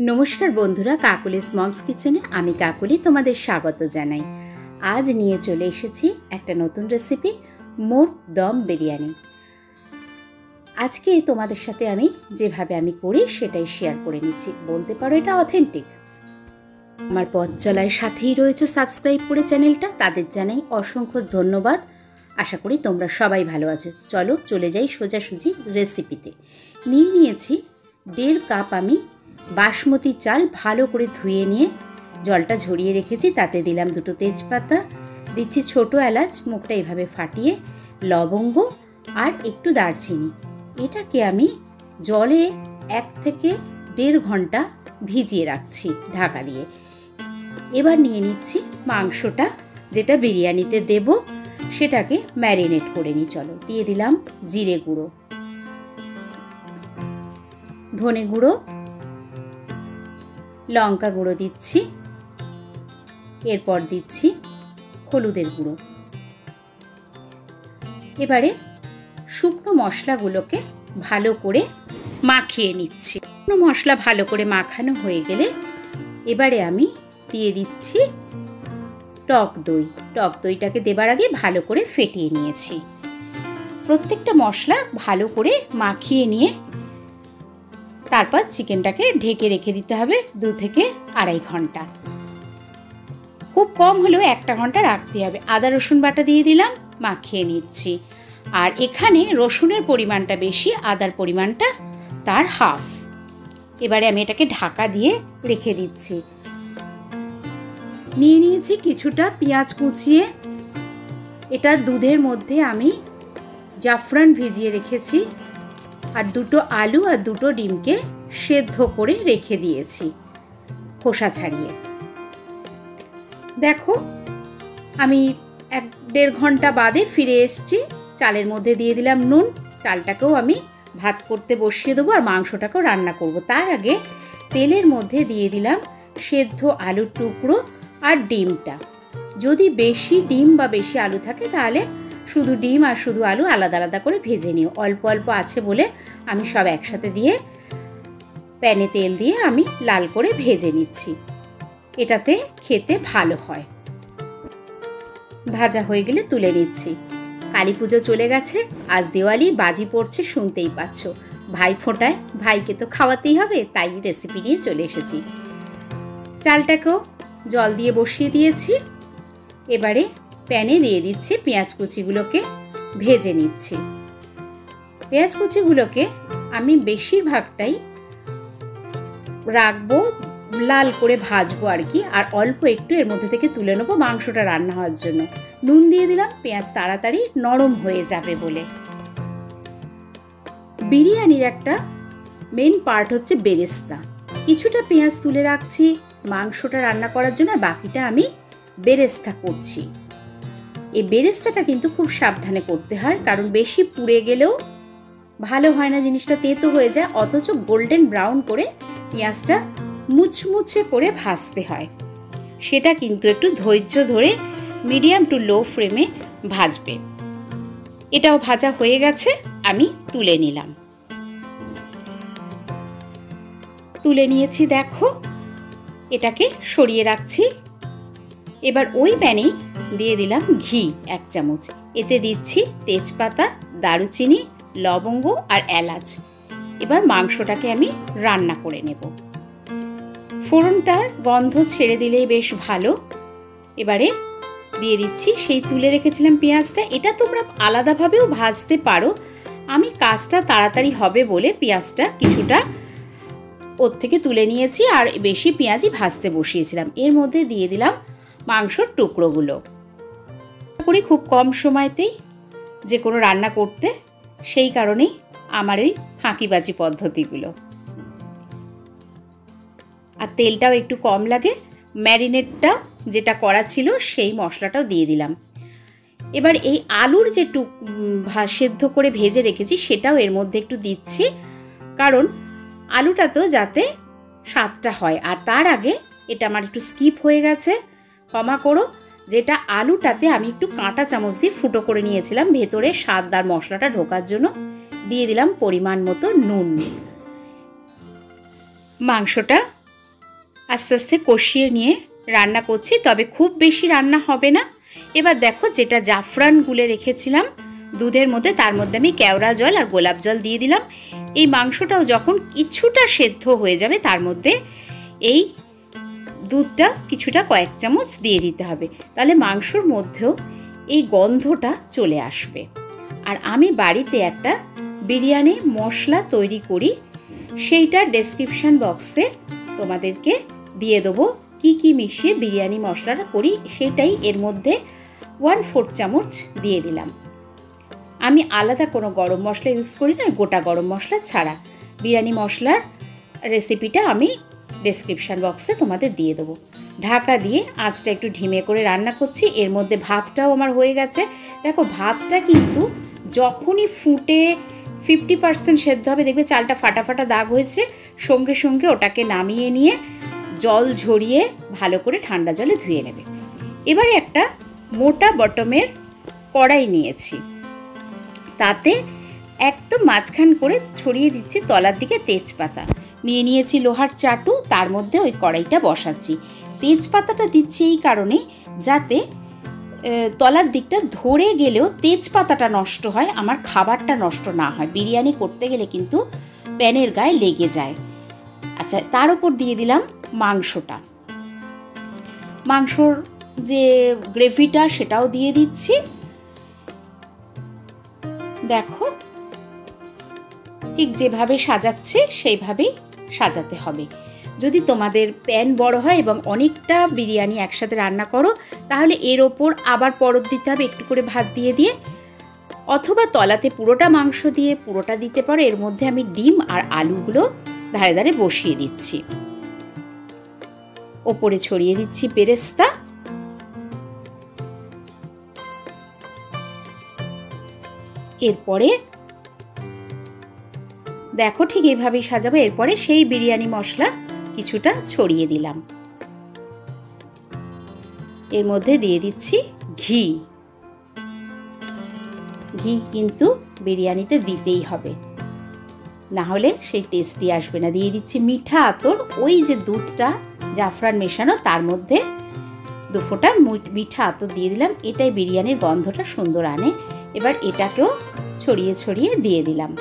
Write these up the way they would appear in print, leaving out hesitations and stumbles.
नमस्कार बंधुरा काकुलिस मम्स किचेने आमी काकुली तोमादेर स्वागत जानाई। आज निये चले एसेछि एकटा नतून रेसिपि मोर दम बिरियानी। आजके तोमादेर साथे आमी जेभाबे आमी करी सेटाई शेयार करे निচ্ছি। बोलते पारो एटा अथेंटिक। आमार पथ चलार साथेई रयेছে सबस्क्राइब करे चैनेलटा, तादेर जानाई असंख्य धन्यवाद। आशा करी तोमरा सबाई भालो आछो। चलो चले जाई सोजासुजी रेसिपिते। निয়েছি 1.5 কাপ आमी बासमती चाल भालो करे धुए निये जलटा झरिए रेखेछि। ताते दिलाम दुटो तेजपाता, दिচ্ছি छोटो एलाच मुखटा एइभाবে फाटिए, लवंग और एकटू दारचिनी। एटाके आमी जले 1 থেকে 1.5 घंटा भिजिए राखछि ढाका दिए। एबार निये निচ্ছি मांसटा जेटा बिरियानिते देब सेटाके मैरिनेट करे निই। चलो दिए दिलाम जिरे गुঁড়ো, धने गुঁড়ো, लंका गुঁড়ো दिচ্ছি, एरपर दिচ্ছি हलुदेर गुঁড়ো। एबारे शुकनो मशलागुलोके भालो करे माखिए निচ্ছি। शुकनो मशला भालो करे माखानो हये गेले एबारे आमी दिए दिচ্ছি टक दई। टक दईटाके देবার आगे भालो करे फेटिए निয়েছি। प्रत्येकटा मशला भालो करे माखिए निয়ে तारपर चिकेनटाके ढेके रेखे दिते हबे 2 থেকে 2.5 घंटा। खूब कम हलेও 1টা घंटा राखते हबे। आदा रसुन बाटा दिए दिलाम, माखिए निচ্ছি। আর এখানে রসুনের পরিমাণটা বেশি, আদার পরিমাণটা তার হাফ। এবারে আমি এটাকে ঢাকা দিয়ে রেখে দিচ্ছি। নিয়ে নিয়েছি কিছুটা পেঁয়াজ কুচিয়ে। এটা দুধের মধ্যে আমি জাফরান ভিজিয়ে রেখেছি আর দুটো আলু আর দুটো ডিমকে সেদ্ধ করে রেখে দিয়েছি খোসা ছাড়িয়ে। দেখো আমি 1-1.5 ঘন্টা বাদে ফিরে এসেছি। চালের মধ্যে দিয়ে দিলাম নুন। চালটাকেও আমি ভাত করতে বসিয়ে দেবো আর মাংসটাকেও রান্না করব। তার আগে তেলের মধ্যে দিয়ে দিলাম সেদ্ধ আলুর টুকরো আর ডিমটা। যদি বেশি ডিম বা বেশি আলু থাকে তাহলে শুধু ডিম আর শুধু আলু আলাদা আলাদা করে ভেজে নিও। অল্প অল্প আছে বলে আমি সব একসাথে দিয়ে প্যানে তেল দিয়ে আমি লাল করে ভেজে নিচ্ছি। এটাতে খেতে ভালো হয়। ভাজা হয়ে গেলে তুলে নিচ্ছি। কালী পুজো চলে গেছে, আজ দিওয়ালি, বাজি পড়ছে শুনতেই পাচ্ছ। ভাই ফোঁটায় ভাইকে তো খাওয়াতেই হবে, তাই রেসিপি নিয়ে চলে এসেছি। চালটাকেও জল দিয়ে বসিয়ে দিয়েছি। এবারে প্যানে দিয়ে দিচ্ছি পেঁয়াজ কুচিগুলোকে ভেজে নিচ্ছি। পেঁয়াজ কুচিগুলোকে আমি বেশিরভাগটাই রাখবো, লাল করে ভাজবো আর কি, আর অল্প একটু এর মধ্যে থেকে তুলে নেবো মাংসটা রান্না হওয়ার জন্য। নুন দিয়ে দিলাম পেঁয়াজ তাড়াতাড়ি নরম হয়ে যাবে বলে। বিরিয়ানির একটা মেন পার্ট হচ্ছে বেরেস্তা। কিছুটা পেঁয়াজ তুলে রাখছি মাংসটা রান্না করার জন্য, আর বাকিটা আমি বেরেস্তা করছি। এই বেরেস্তাটা কিন্তু খুব সাবধানে করতে হয়, কারণ বেশি পুড়ে গেলেও ভালো হয় না, জিনিসটা তেতো হয়ে যায়। অথচ গোল্ডেন ব্রাউন করে পেঁয়াজটা মুচমুচে করে ভাজতে হয়। সেটা কিন্তু একটু ধৈর্য ধরে মিডিয়াম টু লো ফ্লেমে ভাজবে। এটাও ভাজা হয়ে গেছে, আমি তুলে নিলাম। তুলে নিয়েছি দেখো, এটাকে সরিয়ে রাখছি। এবার ওই প্যানেই দিয়ে দিলাম ঘি 1 চামচ। এতে দিচ্ছি তেজপাতা, দারুচিনি, লবঙ্গ আর এলাচ। এবার মাংসটাকে আমি রান্না করে নেব। ফোড়নটার গন্ধ ছেড়ে দিলেই বেশ ভালো। এবারে দিয়ে দিচ্ছি সেই তুলে রেখেছিলাম পেঁয়াজটা। এটা তোমরা আলাদাভাবেও ভাজতে পারো। আমি কাজটা তাড়াতাড়ি হবে বলে পেঁয়াজটা কিছুটা ওর থেকে তুলে নিয়েছি আর বেশি পেঁয়াজই ভাজতে বসিয়েছিলাম। এর মধ্যে দিয়ে দিলাম মাংসর টুকরোগুলো। করি খুব কম সময়তেই যে কোনো রান্না করতে, সেই কারণেই আমার ওই ফাঁকিবাজি পদ্ধতিগুলো। আর তেলটাও একটু কম লাগে। ম্যারিনেটটা যেটা করা ছিল সেই মশলাটাও দিয়ে দিলাম। এবার এই আলুর যে সেদ্ধ করে ভেজে রেখেছি সেটাও এর মধ্যে একটু দিচ্ছি, কারণ আলুটা তো যাতে স্বাদটা হয়। আর তার আগে এটা আমার একটু স্কিপ হয়ে গেছে, ক্ষমা করো। যেটা আলুটাতে আমি একটু কাঁটা চামচ দিয়ে ফুটো করে নিয়েছিলাম ভেতরে স্বাদদার মশলাটা ঢোকার জন্য। দিয়ে দিলাম পরিমাণ মতো নুন। মাংসটা আস্তে আস্তে কষিয়ে নিয়ে রান্না করছি, তবে খুব বেশি রান্না হবে না। এবার দেখো, যেটা জাফরান গুলে রেখেছিলাম দুধের মধ্যে, তার মধ্যে আমি কেওড়া জল আর গোলাপ জল দিয়ে দিলাম। এই মাংসটাও যখন কিছুটা সেদ্ধ হয়ে যাবে তার মধ্যে এই দুধটা কিছুটা কয়েক চামচ দিয়ে দিতে হবে, তাহলে মাংসর মধ্যেও এই গন্ধটা চলে আসবে। আর আমি বাড়িতে একটা বিরিয়ানি মশলা তৈরি করি, সেইটার ডেসক্রিপশন বক্সে তোমাদেরকে দিয়ে দেবো কি কি মিশিয়ে বিরিয়ানি মশলাটা করি, সেটাই এর মধ্যে 1/4 চামচ দিয়ে দিলাম। আমি আলাদা কোনো গরম মশলা ইউজ করি না, গোটা গরম মশলা ছাড়া বিরিয়ানি মশলার রেসিপিটা আমি ডেসক্রিপশন বক্সে তোমাদের দিয়ে দেবো। ঢাকা দিয়ে আঁচটা একটু ঢিমে করে রান্না করছি। এর মধ্যে ভাতটাও আমার হয়ে গেছে। দেখো, ভাতটা কিন্তু যখনই ফুটে 50% সেদ্ধ হবে, দেখবে চালটা ফাটা ফাটা দাগ হয়েছে, সঙ্গে সঙ্গে ওটাকে নামিয়ে নিয়ে জল ঝরিয়ে ভালো করে ঠান্ডা জলে ধুয়ে নেবে। এবারে একটা মোটা বটমের কড়াই নিয়েছি, তাতে একদম মাঝখান করে ছড়িয়ে দিচ্ছি তলার দিকে তেজপাতা, নিয়ে নিয়েছি লোহার চাটু, তার মধ্যে ওই কড়াইটা বসাচ্ছি। তেজপাতাটা দিচ্ছি এই কারণে যাতে তলার দিকটা ধরে গেলেও তেজপাতাটা নষ্ট হয়, আমার খাবারটা নষ্ট না হয়। বিরিয়ানি করতে গেলে কিন্তু প্যানের গায়ে লেগে যায়। আচ্ছা, তার উপর দিয়ে দিলাম মাংসটা, মাংসর যে গ্রেভিটা সেটাও দিয়ে দিচ্ছি। দেখো, ঠিক যেভাবে সাজাচ্ছে সেইভাবেই সাজাতে হবে। যদি তোমাদের প্যান বড় হয় এবং অনেকটা বিরিয়ানি একসাথে রান্না করো, তাহলে এর ওপর আবার পরত দিতে হবে একটু করে ভাত দিয়ে দিয়ে, অথবা তলাতে পুরোটা মাংস দিয়ে পুরোটা দিতে পারো। এর মধ্যে আমি ডিম আর আলুগুলো ধারে ধারে বসিয়ে দিচ্ছি, ওপরে ছড়িয়ে দিচ্ছি বেরেস্তা। এরপরে দেখো, ঠিক এইভাবেই সাজাবো। এরপরে সেই বিরিয়ানি মশলা কিছুটা ছড়িয়ে দিলাম। এর মধ্যে দিয়ে দিচ্ছি ঘি। ঘি কিন্তু বিরিয়ানিতে দিতেই হবে, না হলে সেই টেস্টি আসবে না। দিয়ে দিচ্ছি মিঠা আতর, ওই যে দুধটা জাফরান মেশানো তার মধ্যে 2 ফোঁটা মিঠা আতর দিয়ে দিলাম, এটাই বিরিয়ানির গন্ধটা সুন্দর আনে। এবার এটাকেও ছড়িয়ে ছড়িয়ে দিয়ে দিলাম।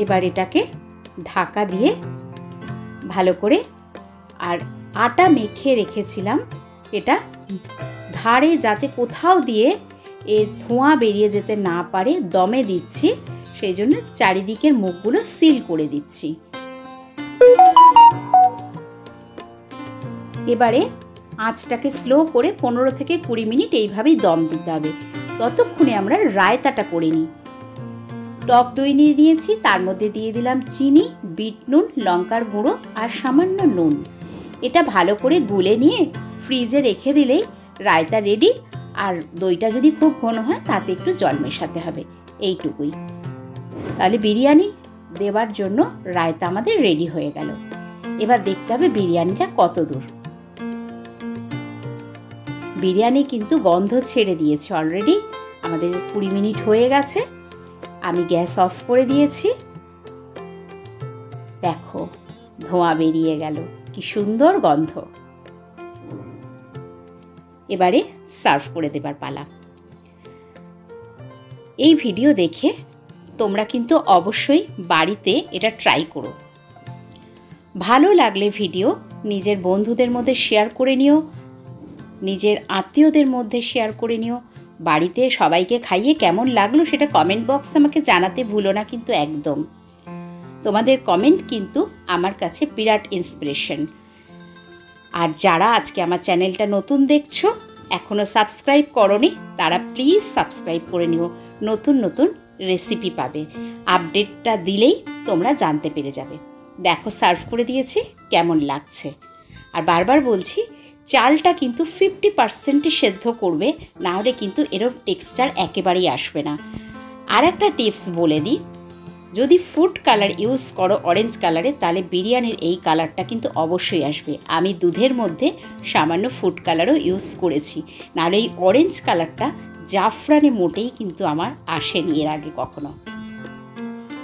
এবার এটাকে ঢাকা দিয়ে ভালো করে, আর আটা মেখে রেখেছিলাম, এটা ধারে যাতে কোথাও দিয়ে এর ধোঁয়া বেরিয়ে যেতে না পারে দমে দিচ্ছি, সেই জন্য চারিদিকের মুখগুলো সিল করে দিচ্ছি। এবারে আঁচটাকে স্লো করে 15 থেকে 20 মিনিট এইভাবেই দম দিতে হবে। ততক্ষণে আমরা রায়তাটা করে নিই। টক দই নিয়ে দিয়েছি, তার মধ্যে দিয়ে দিলাম চিনি, বিট নুন, লঙ্কার গুঁড়ো আর সামান্য নুন। এটা ভালো করে গুলে নিয়ে ফ্রিজে রেখে দিলেই রায়তা রেডি। আর দইটা যদি খুব ঘন হয় তাতে একটু জল মেশাতে হবে, এইটুকুই। তাহলে বিরিয়ানি দেওয়ার জন্য রায়তা আমাদের রেডি হয়ে গেল। এবার দেখতে হবে বিরিয়ানিটা কত দূর। বিরিয়ানি কিন্তু গন্ধ ছেড়ে দিয়েছে অলরেডি, আমাদের 20 মিনিট হয়ে গেছে। আমি গ্যাস অফ করে দিয়েছি। দেখো, ধোঁয়া বেরিয়ে গেল, কি সুন্দর গন্ধ। এবারে সার্ভ করে দেবার পালা। এই ভিডিও দেখে তোমরা কিন্তু অবশ্যই বাড়িতে এটা ট্রাই করো। ভালো লাগলে ভিডিও নিজের বন্ধুদের মধ্যে শেয়ার করে নিও, নিজের আত্মীয়দের মধ্যে শেয়ার করে নিও। বাড়িতে সবাইকে খাইয়ে কেমন লাগলো সেটা কমেন্ট বক্সে আমাকে জানাতে ভুলো না কিন্তু একদম। তোমাদের কমেন্ট কিন্তু আমার কাছে বিরাট ইন্সপিরেশন। আর যারা আজকে আমার চ্যানেলটা নতুন দেখছো, এখনও সাবস্ক্রাইব করোনি, তারা প্লিজ সাবস্ক্রাইব করে নিও। নতুন নতুন রেসিপি পাবে, আপডেটটা দিলেই তোমরা জানতে পেরে যাবে। দেখো, সার্ভ করে দিয়েছি, কেমন লাগছে। আর বারবার বলছি, চালটা কিন্তু 50% সেদ্ধ করবে, না হলে কিন্তু এরকম টেক্সচার একেবারেই আসবে না। আর একটা টিপস বলে দিই, যদি ফুড কালার ইউজ করো অরেঞ্জ কালারে, তাহলে বিরিয়ানির এই কালারটা কিন্তু অবশ্যই আসবে। আমি দুধের মধ্যে সামান্য ফুড কালারও ইউজ করেছি, নাহলে এই অরেঞ্জ কালারটা জাফরানে মোটেই কিন্তু আমার আসেনি এর আগে কখনো।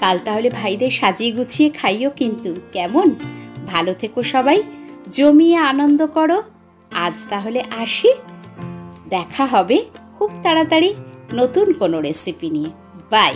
কাল তাহলে ভাইদের সাজিয়ে গুছিয়ে খাইও কিন্তু, কেমন? ভালো থেকো সবাই, জমিয়ে আনন্দ করো। আজ তাহলে আসি, দেখা হবে খুব তাড়াতাড়ি নতুন কোনো রেসিপি নিয়ে। বাই।